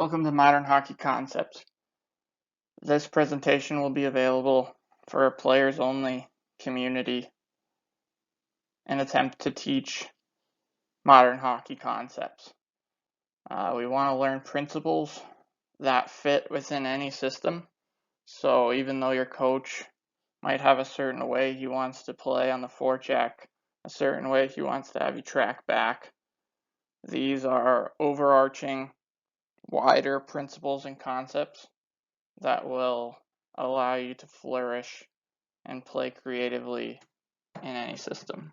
Welcome to Modern Hockey Concepts. This presentation will be available for a players-only community, an attempt to teach modern hockey concepts. We want to learn principles that fit within any system. So even though your coach might have a certain way he wants to play on the forecheck, a certain way he wants to have you track back, these are overarching, wider principles and concepts that will allow you to flourish and play creatively in any system.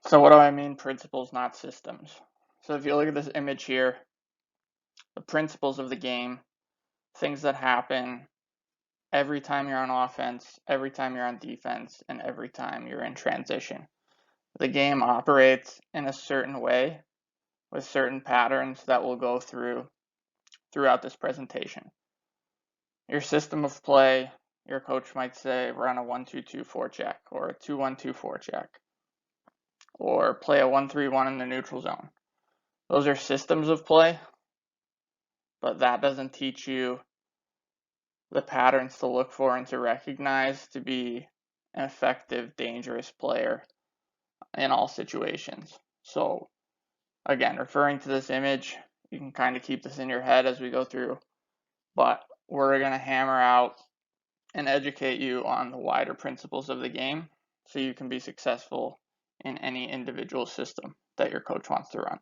So what do I mean principles, not systems? So if you look at this image here, the principles of the game, things that happen every time you're on offense, every time you're on defense, and every time you're in transition. The game operates in a certain way with certain patterns that we'll go throughout this presentation. Your system of play, your coach might say run a 1-2-2 forecheck or a 2-1-2 forecheck or play a 1-3-1 in the neutral zone. Those are systems of play, but that doesn't teach you the patterns to look for and to recognize to be an effective, dangerous player in all situations. So again, referring to this image, you can kind of keep this in your head as we go through, but we're going to hammer out and educate you on the wider principles of the game so you can be successful in any individual system that your coach wants to run.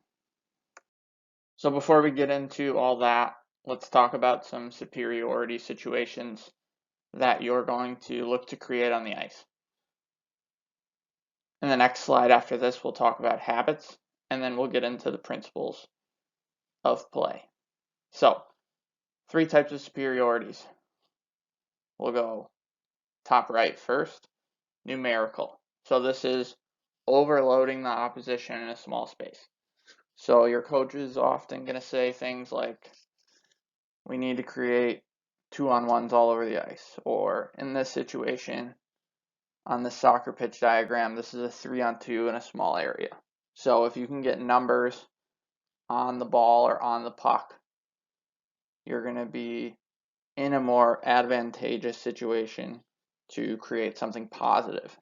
So before we get into all that, let's talk about some superiority situations that you're going to look to create on the ice. In the next slide after this, we'll talk about habits, and then we'll get into the principles of play. So, 3 types of superiorities. We'll go top right first, numerical. So this is overloading the opposition in a small space. So your coach is often going to say things like, we need to create 2-on-1s all over the ice, or in this situation, on the soccer pitch diagram, this is a 3-on-2 in a small area. So if you can get numbers on the ball or on the puck, you're going to be in a more advantageous situation to create something positive.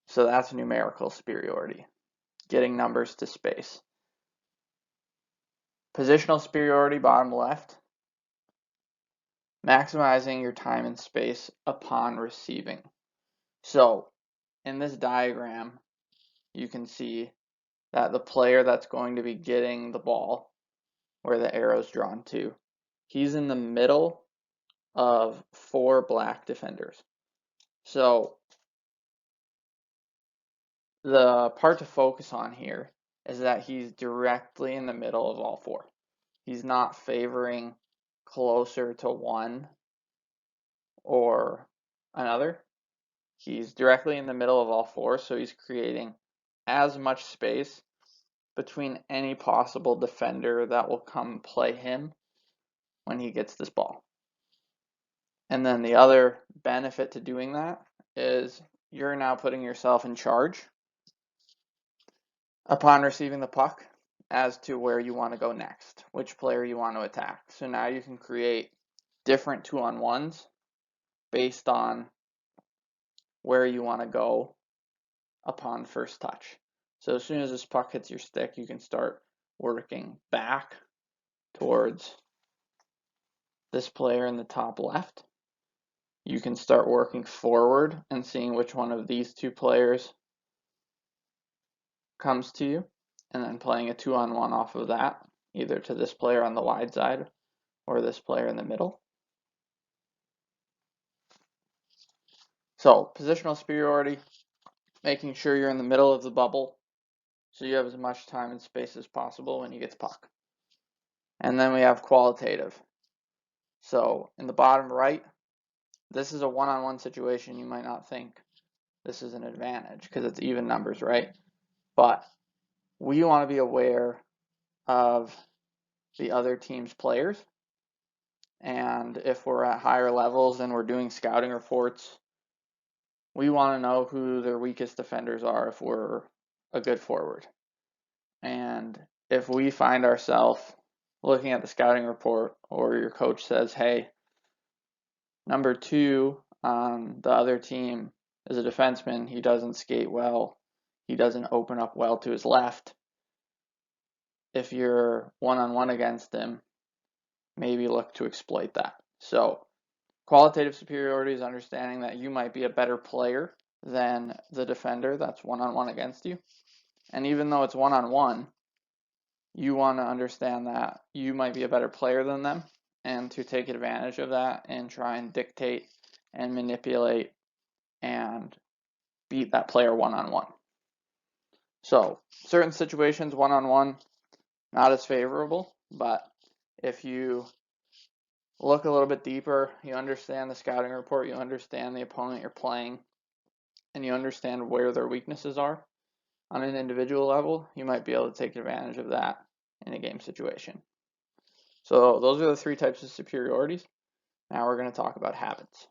So that's numerical superiority, getting numbers to space. Positional superiority, bottom left, maximizing your time and space upon receiving. So in this diagram, you can see that the player that's going to be getting the ball, where the arrow's drawn to, he's in the middle of 4 black defenders. So the part to focus on here is that he's directly in the middle of all 4. He's not favoring closer to one or another. He's directly in the middle of all 4, so he's creating as much space between any possible defender that will come play him when he gets this ball. And then the other benefit to doing that is you're now putting yourself in charge upon receiving the puck as to where you want to go next, which player you want to attack. So now you can create different 2-on-1s based on where you want to go upon first touch. So as soon as this puck hits your stick, you can start working back towards this player in the top left. You can start working forward and seeing which one of these 2 players comes to you, and then playing a 2-on-1 off of that, either to this player on the wide side or this player in the middle. So positional superiority, making sure you're in the middle of the bubble so you have as much time and space as possible when you get the puck. And then we have qualitative. So in the bottom right, this is a 1-on-1 situation. You might not think this is an advantage because it's even numbers, right? But we want to be aware of the other team's players. And if we're at higher levels and we're doing scouting reports, we want to know who their weakest defenders are if we're a good forward. And if we find ourselves looking at the scouting report, or your coach says, hey, number 2 on the other team is a defenseman, he doesn't skate well, he doesn't open up well to his left. If you're one-on-one against him, maybe look to exploit that. So qualitative superiority is understanding that you might be a better player than the defender that's one-on-one against you. And even though it's one-on-one, you want to understand that you might be a better player than them, and to take advantage of that and try and dictate and manipulate and beat that player one-on-one. So certain situations one-on-one, not as favorable, but if you look a little bit deeper, you understand the scouting report, you understand the opponent you're playing, and you understand where their weaknesses are on an individual level, you might be able to take advantage of that in a game situation. So those are the 3 types of superiorities. Now we're going to talk about habits.